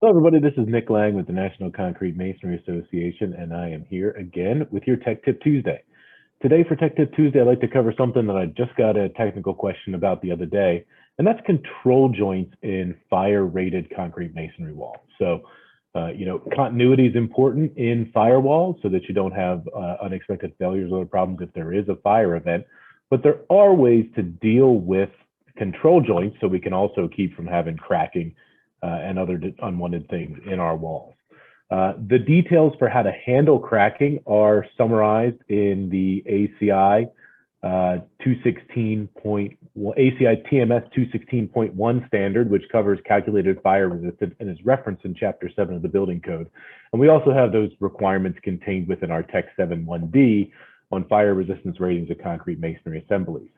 Hello, everybody. This is Nick Lang with the National Concrete Masonry Association, and I am here again with your Tech Tip Tuesday. Today, for Tech Tip Tuesday, I'd like to cover something that I just got a technical question about the other day, and that's control joints in fire-rated concrete masonry walls. So, continuity is important in firewalls so that you don't have unexpected failures or other problems if there is a fire event. But there are ways to deal with control joints so we can also keep from having cracking and other unwanted things in our walls. The details for how to handle cracking are summarized in the ACI 216. ACI TMS 216.1 standard, which covers calculated fire resistance and is referenced in Chapter 7 of the Building Code. And we also have those requirements contained within our Tech 7.1b on fire resistance ratings of concrete masonry assemblies.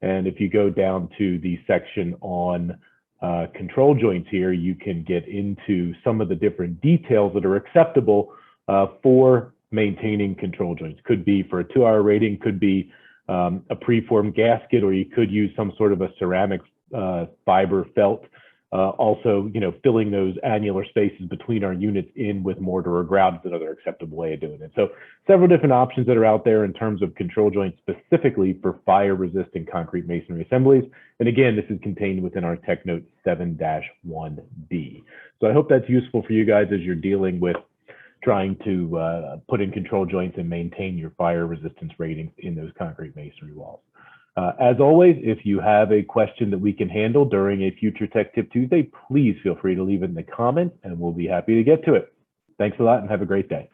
And if you go down to the section on control joints here, you can get into some of the different details that are acceptable for maintaining control joints. Could be for a 2-hour rating, could be a preformed gasket, or you could use some sort of a ceramic fiber felt. Also, filling those annular spaces between our units in with mortar or grout is another acceptable way of doing it. So several different options that are out there in terms of control joints specifically for fire-resistant concrete masonry assemblies. And again, this is contained within our Tech Note 7-1B. So I hope that's useful for you guys as you're dealing with trying to put in control joints and maintain your fire resistance ratings in those concrete masonry walls. As always, if you have a question that we can handle during a future Tech Tip Tuesday, please feel free to leave it in the comments and we'll be happy to get to it. Thanks a lot and have a great day.